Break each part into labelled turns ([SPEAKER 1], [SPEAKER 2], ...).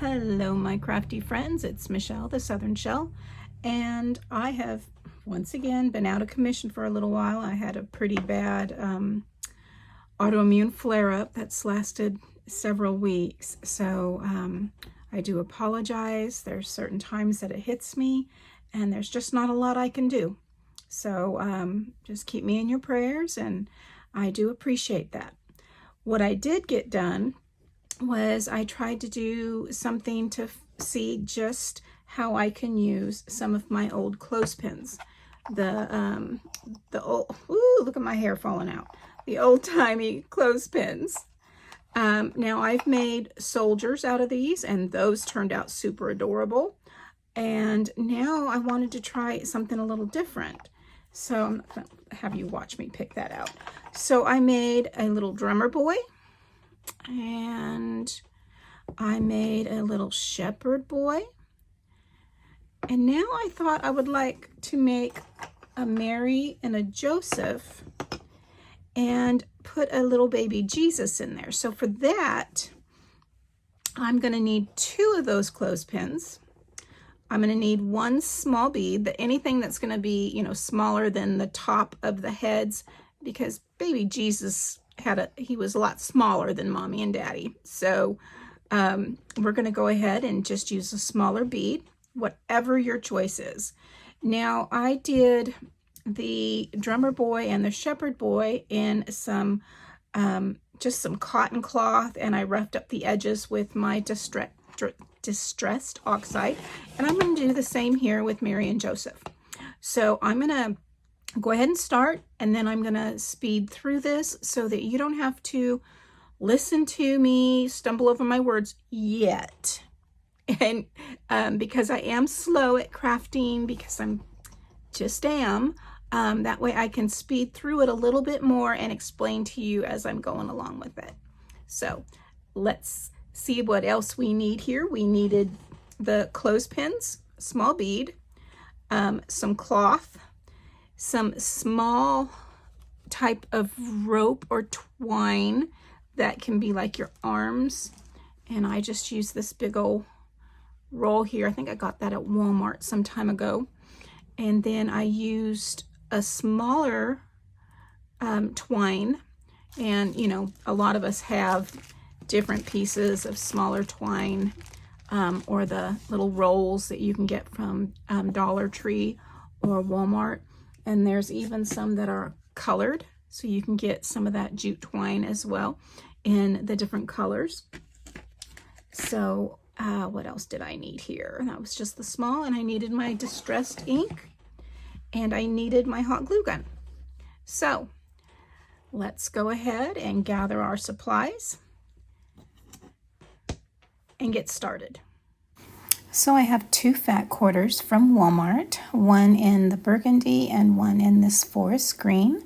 [SPEAKER 1] Hello, my crafty friends. It's Michelle, the Southern Shell, and I have once again been out of commission for a little while. I had a pretty bad autoimmune flare-up that's lasted several weeks, so I do apologize. There's certain times that it hits me, and there's just not a lot I can do. So just keep me in your prayers, and I do appreciate that. What I did get done was I tried to do something to see just how I can use some of my old clothespins. The old, ooh, look at my hair falling out. The old-timey clothespins. Now I've made soldiers out of these, and those turned out super adorable. And now I wanted to try something a little different. So I'm not going to have you watch me pick that out. So I made a little drummer boy, and I made a little shepherd boy. And now I thought I would like to make a Mary and a Joseph and put a little baby Jesus in there. So for that, I'm going to need 2 of those clothespins. I'm going to need 1 small bead, anything that's going to be, you know, smaller than the top of the heads, because baby Jesus he was a lot smaller than mommy and daddy. So we're going to go ahead and just use a smaller bead, whatever your choice is. Now I did the drummer boy and the shepherd boy in some just some cotton cloth, and I roughed up the edges with my distressed oxide, and I'm going to do the same here with Mary and Joseph. So I'm going to go ahead and start, and then I'm going to speed through this so that you don't have to listen to me stumble over my words yet. And because I am slow at crafting, because I'm just am, that way I can speed through it a little bit more and explain to you as I'm going along with it. So let's see what else we need here. We needed the clothespins, small bead, some cloth, some small type of rope or twine that can be like your arms, and I just used this big old roll here. I think I got that at Walmart some time ago. And then I used a smaller twine, and you know, a lot of us have different pieces of smaller twine, or the little rolls that you can get from Dollar Tree or Walmart. And there's even some that are colored, so you can get some of that jute twine as well in the different colors. So what else did I need here? That was just the small, and I needed my distressed ink, and I needed my hot glue gun. So let's go ahead and gather our supplies and get started. So I have 2 fat quarters from Walmart, one in the burgundy and one in this forest green.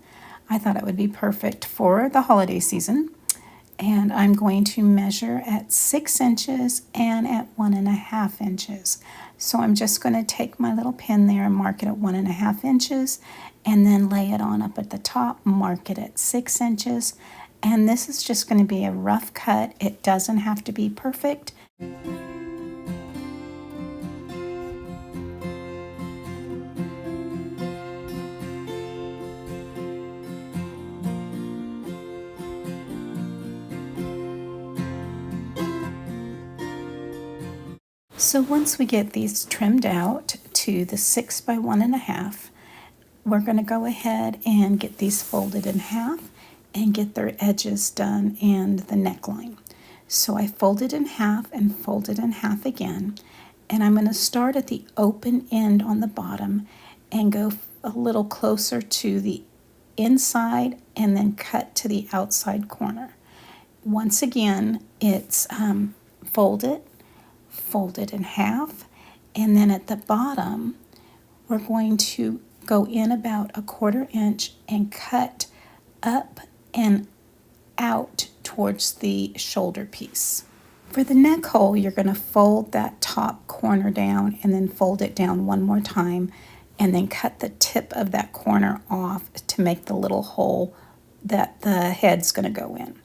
[SPEAKER 1] I thought it would be perfect for the holiday season. And I'm going to measure at 6 inches and at 1.5 inches. So I'm just going to take my little pin there and mark it at 1.5 inches, and then lay it on up at the top, mark it at 6 inches. And this is just going to be a rough cut. It doesn't have to be perfect. So once we get these trimmed out to the 6 by 1.5, we're going to go ahead and get these folded in half and get their edges done and the neckline. So I folded in half and folded in half again, and I'm going to start at the open end on the bottom and go a little closer to the inside and then cut to the outside corner. Once again, it's folded in half, and then at the bottom we're going to go in about 1/4 inch and cut up and out towards the shoulder piece. For the neck hole, you're going to fold that top corner down and then fold it down one more time, and then cut the tip of that corner off to make the little hole that the head's going to go in.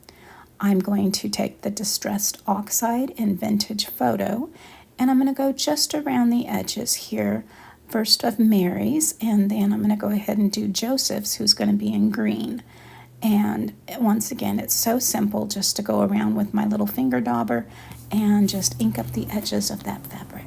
[SPEAKER 1] I'm going to take the Distressed Oxide in Vintage Photo, and I'm going to go just around the edges here, first of Mary's, and then I'm going to go ahead and do Joseph's, who's going to be in green. And once again, it's so simple just to go around with my little finger dauber and just ink up the edges of that fabric.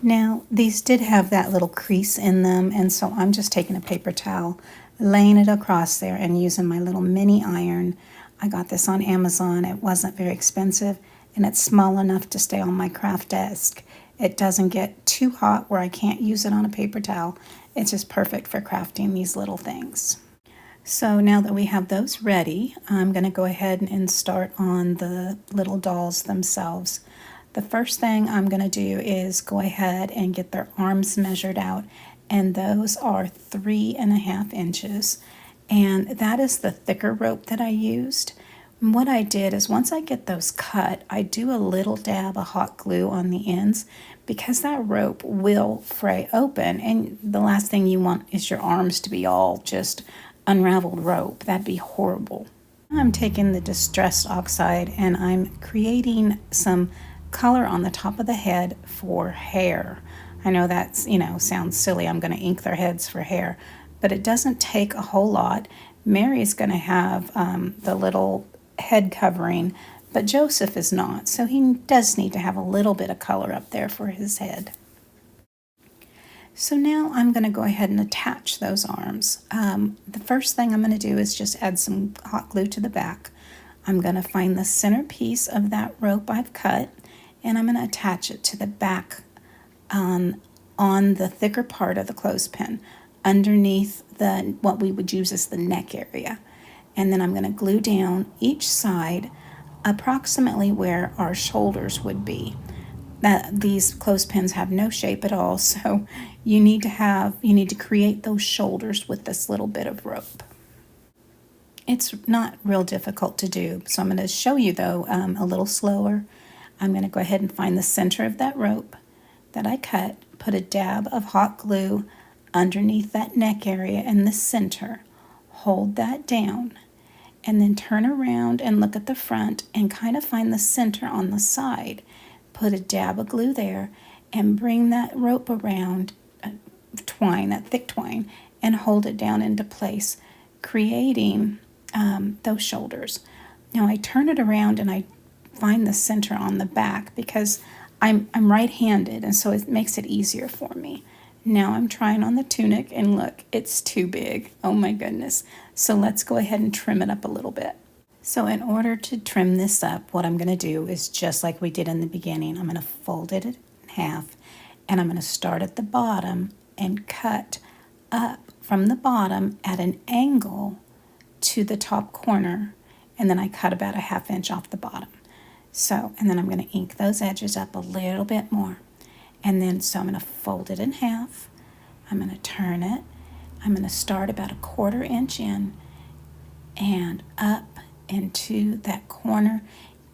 [SPEAKER 1] Now, these did have that little crease in them, and so I'm just taking a paper towel, laying it across there, and using my little mini iron. I got this on Amazon. It wasn't very expensive, and it's small enough to stay on my craft desk. It doesn't get too hot where I can't use it on a paper towel. It's just perfect for crafting these little things. So now that we have those ready, I'm going to go ahead and start on the little dolls themselves. The first thing I'm going to do is go ahead and get their arms measured out, and those are 3.5 inches. And that is the thicker rope that I used. And what I did is once I get those cut, I do a little dab of hot glue on the ends because that rope will fray open, and the last thing you want is your arms to be all just unraveled rope. That'd be horrible. I'm taking the Distressed Oxide and I'm creating some color on the top of the head for hair. I know that's, sounds silly. I'm going to ink their heads for hair, but it doesn't take a whole lot. Mary's going to have the little head covering, but Joseph is not, so he does need to have a little bit of color up there for his head. So now I'm going to go ahead and attach those arms. The first thing I'm going to do is just add some hot glue to the back. I'm going to find the center piece of that rope I've cut, and I'm going to attach it to the back on the thicker part of the clothespin, underneath what we would use as the neck area. And then I'm going to glue down each side approximately where our shoulders would be. These clothespins have no shape at all, so you need to create those shoulders with this little bit of rope. It's not real difficult to do, so I'm going to show you though a little slower. I'm going to go ahead and find the center of that rope that I cut, put a dab of hot glue underneath that neck area in the center, hold that down, and then turn around and look at the front and kind of find the center on the side. Put a dab of glue there and bring that rope around, twine, that thick twine, and hold it down into place, creating those shoulders. Now I turn it around and I find the center on the back because I'm right-handed, and so it makes it easier for me. Now I'm trying on the tunic, and look, it's too big. Oh my goodness. So let's go ahead and trim it up a little bit. So in order to trim this up, what I'm going to do is just like we did in the beginning. I'm going to fold it in half, and I'm going to start at the bottom and cut up from the bottom at an angle to the top corner, and then I cut about a 1/2 inch off the bottom. So, and then I'm going to ink those edges up a little bit more. And then, so I'm going to fold it in half. I'm going to turn it. I'm going to start about a 1/4 inch in and up into that corner,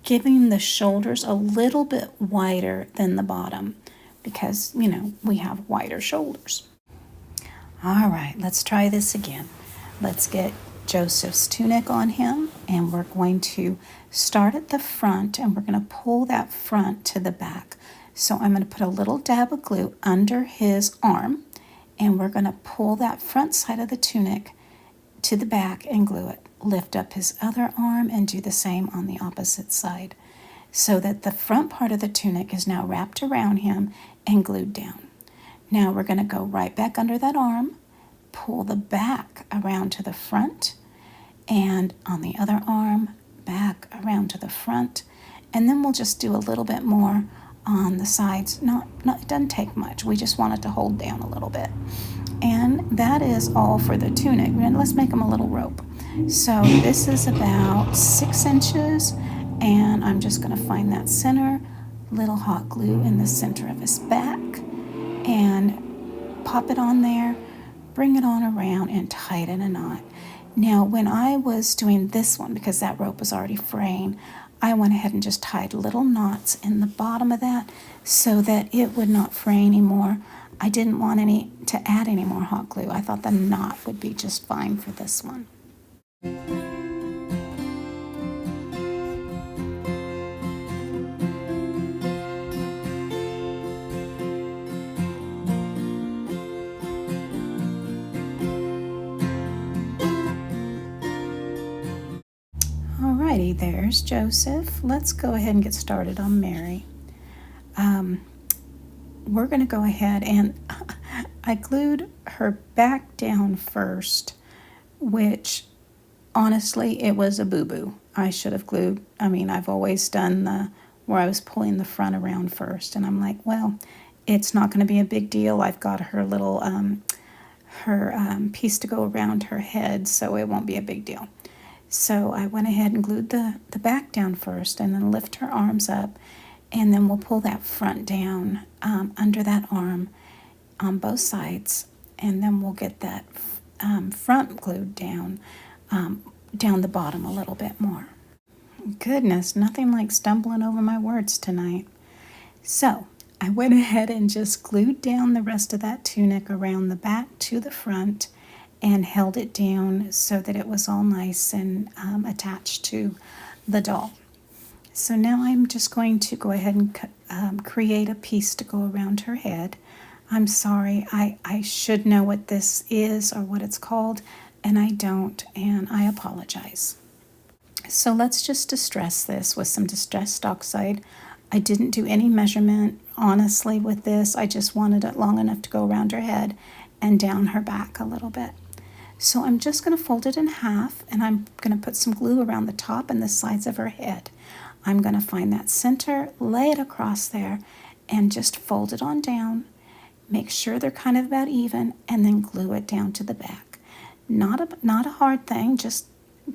[SPEAKER 1] giving the shoulders a little bit wider than the bottom because, we have wider shoulders. All right, let's try this again. Let's get Joseph's tunic on him, and we're going to start at the front, and we're going to pull that front to the back. So I'm going to put a little dab of glue under his arm, and we're going to pull that front side of the tunic to the back and glue it. Lift up his other arm and do the same on the opposite side, so that the front part of the tunic is now wrapped around him and glued down. Now we're going to go right back under that arm, pull the back around to the front, and on the other arm, back around to the front, and then we'll just do a little bit more on the sides. It doesn't take much. We just want it to hold down a little bit. And that is all for the tunic. And let's make them a little rope. So this is about 6 inches, and I'm just going to find that center, little hot glue in the center of his back, and pop it on there, bring it on around, and tie it in a knot. Now, when I was doing this one, because that rope was already fraying, I went ahead and just tied little knots in the bottom of that so that it would not fray anymore. I didn't want to add any more hot glue. I thought the knot would be just fine for this one. there's Joseph. Let's go ahead and get started on Mary. We're going to go ahead and I glued her back down first, which honestly, it was a boo-boo. I should have glued, I've always done where I was pulling the front around first, and I'm like, well, it's not going to be a big deal. I've got her little, piece to go around her head, so it won't be a big deal. So I went ahead and glued the back down first, and then lift her arms up, and then we'll pull that front down under that arm on both sides, and then we'll get that front glued down the bottom a little bit more. Goodness, nothing like stumbling over my words tonight. So I went ahead and just glued down the rest of that tunic around the back to the front and held it down so that it was all nice and attached to the doll. So now I'm just going to go ahead and create a piece to go around her head. I'm sorry, I should know what this is or what it's called, and I don't, and I apologize. So let's just distress this with some distressed oxide. I didn't do any measurement, honestly, with this. I just wanted it long enough to go around her head and down her back a little bit. So I'm just going to fold it in half, and I'm going to put some glue around the top and the sides of her head. I'm going to find that center, lay it across there, and just fold it on down. Make sure they're kind of about even, and then glue it down to the back. Not a hard thing, just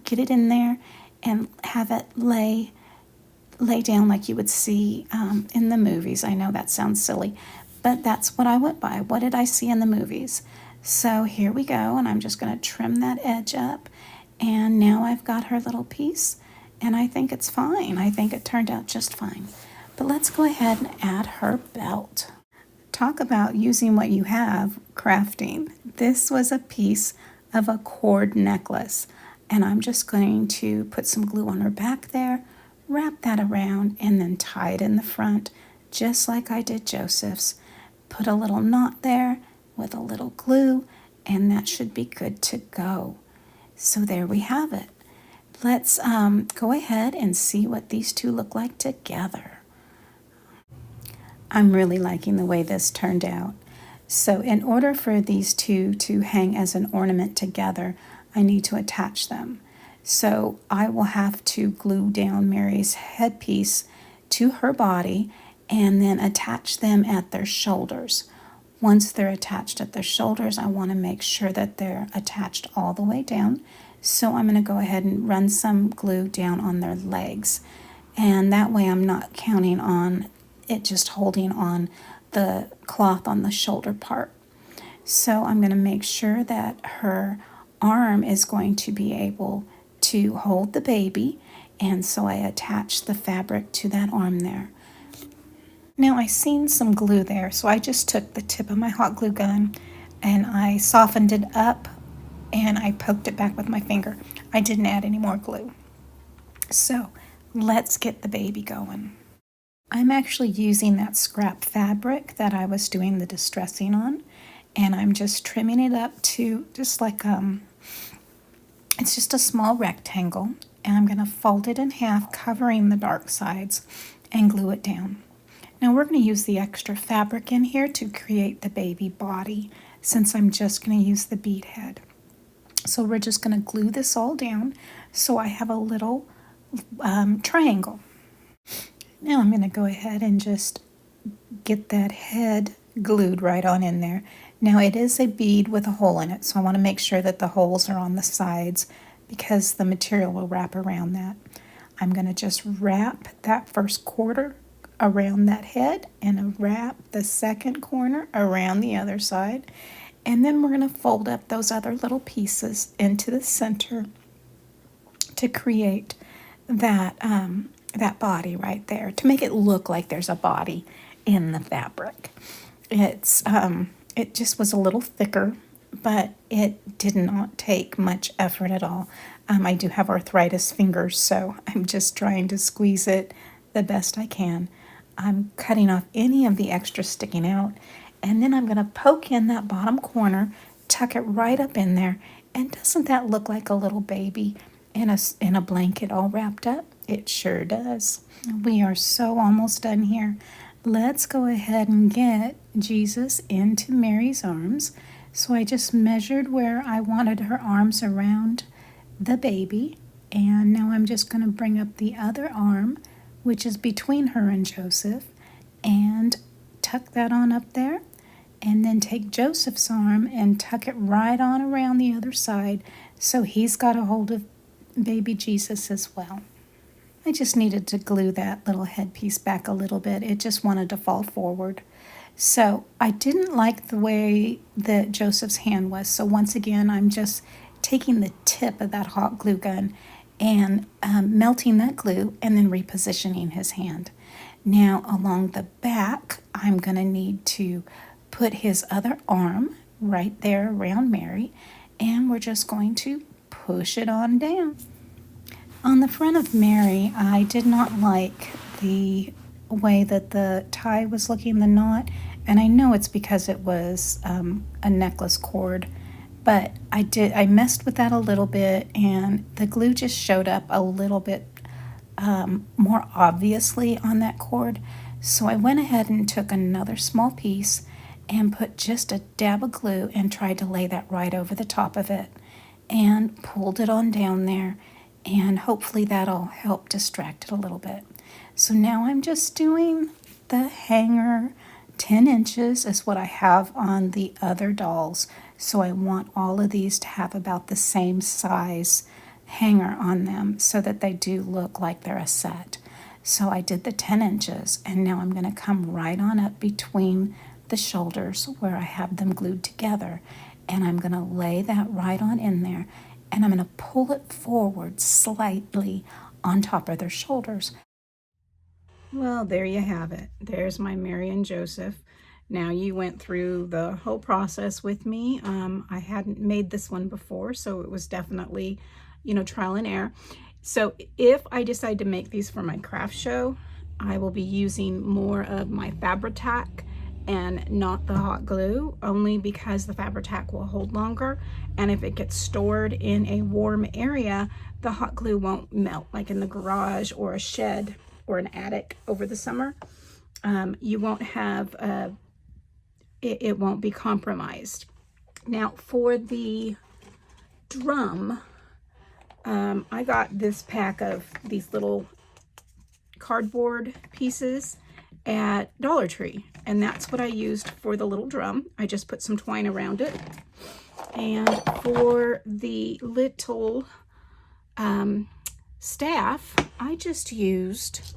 [SPEAKER 1] get it in there and have it lay down like you would see in the movies. I know that sounds silly, but that's what I went by. What did I see in the movies? So here we go, and I'm just going to trim that edge up, and now I've got her little piece, and I think it's fine. I think it turned out just fine. But let's go ahead and add her belt. Talk about using what you have, crafting. This was a piece of a cord necklace, and I'm just going to put some glue on her back there, wrap that around, and then tie it in the front, just like I did Joseph's. Put a little knot there with a little glue, and that should be good to go. So there we have it. Let's go ahead and see what these two look like together. I'm really liking the way this turned out. So in order for these two to hang as an ornament together, I need to attach them. So I will have to glue down Mary's headpiece to her body and then attach them at their shoulders. Once they're attached at their shoulders, I want to make sure that they're attached all the way down. So I'm going to go ahead and run some glue down on their legs. And that way I'm not counting on it just holding on the cloth on the shoulder part. So I'm going to make sure that her arm is going to be able to hold the baby, and so I attach the fabric to that arm there. Now I seen some glue there, so I just took the tip of my hot glue gun and I softened it up and I poked it back with my finger. I didn't add any more glue. So let's get the baby going. I'm actually using that scrap fabric that I was doing the distressing on, and I'm just trimming it up to just like it's just a small rectangle, and I'm going to fold it in half, covering the dark sides, and glue it down. Now we're going to use the extra fabric in here to create the baby body, since I'm just going to use the bead head. So we're just going to glue this all down so I have a little triangle. Now I'm going to go ahead and just get that head glued right on in there. Now it is a bead with a hole in it, so I want to make sure that the holes are on the sides because the material will wrap around that. I'm going to just wrap that first quarter around that head and wrap the second corner around the other side. And then we're going to fold up those other little pieces into the center to create that that body right there, to make it look like there's a body in the fabric. It just was a little thicker, but it did not take much effort at all. I do have arthritis fingers, so I'm just trying to squeeze it the best I can. I'm cutting off any of the extra sticking out, and then I'm going to poke in that bottom corner, tuck it right up in there, and doesn't that look like a little baby in a blanket all wrapped up? It sure does. We are so almost done here. Let's go ahead and get Jesus into Mary's arms. So I just measured where I wanted her arms around the baby. And now I'm just going to bring up the other arm, which is between her and Joseph, and tuck that on up there. And then take Joseph's arm and tuck it right on around the other side so he's got a hold of baby Jesus as well. I just needed to glue that little headpiece back a little bit. It just wanted to fall forward. So I didn't like the way that Joseph's hand was. So once again, I'm just taking the tip of that hot glue gun and melting that glue and then repositioning his hand. Now along the back, I'm going to need to put his other arm right there around Mary, and we're just going to push it on down. On the front of Mary, I did not like the way that the tie was looking, the knot, and I know it's because it was a necklace cord, but I messed with that a little bit, and the glue just showed up a little bit more obviously on that cord. So I went ahead and took another small piece and put just a dab of glue and tried to lay that right over the top of it and pulled it on down there, and hopefully that'll help distract it a little bit. So now I'm just doing the hanger. 10 inches is what I have on the other dolls, so I want all of these to have about the same size hanger on them so that they do look like they're a set. So I did the 10 inches, and now I'm going to come right on up between the shoulders where I have them glued together, and I'm going to lay that right on in there, and I'm going to pull it forward slightly on top of their shoulders. Well, there you have it. There's my Mary and Joseph. Now, you went through the whole process with me. I hadn't made this one before, so it was definitely, trial and error. So if I decide to make these for my craft show, I will be using more of my Fabri-Tac and not the hot glue, only because the Fabri-Tac will hold longer, and if it gets stored in a warm area, the hot glue won't melt, like in the garage or a shed or an attic over the summer. You won't have it won't be compromised. Now for the drum, I got this pack of these little cardboard pieces at Dollar Tree, and that's what I used for the little drum. I just put some twine around it. And for the little staff, I just used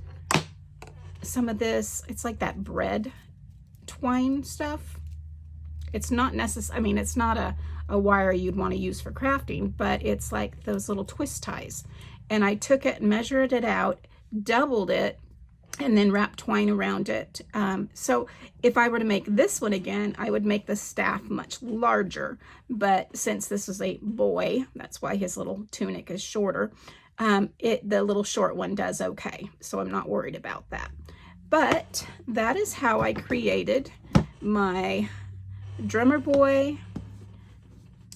[SPEAKER 1] some of this. It's like that bread twine stuff. It's not necessary, it's not a wire you'd want to use for crafting, but it's like those little twist ties. And I took it and measured it out, doubled it, and then wrapped twine around it. So if I were to make this one again, I would make the staff much larger. But since this is a boy, that's why his little tunic is shorter, the little short one does okay. So I'm not worried about that. But that is how I created my drummer boy,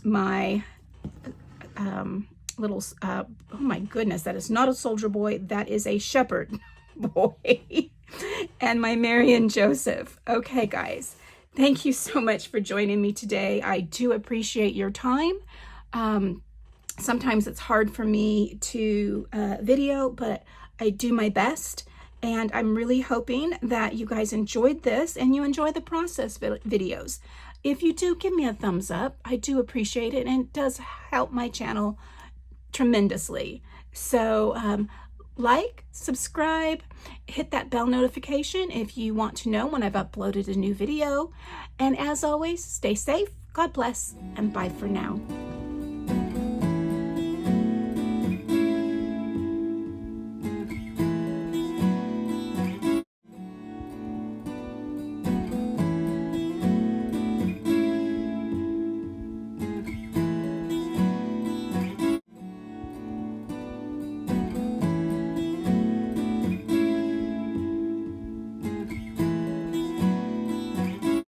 [SPEAKER 1] my little, oh my goodness, that is not a soldier boy, that is a shepherd boy, and my Mary and Joseph. Okay, guys, thank you so much for joining me today. I do appreciate your time. Sometimes it's hard for me to video, but I do my best. And I'm really hoping that you guys enjoyed this and you enjoy the process videos. If you do, give me a thumbs up. I do appreciate it, and it does help my channel tremendously. So like, subscribe, hit that bell notification if you want to know when I've uploaded a new video. And as always, stay safe, God bless, and bye for now.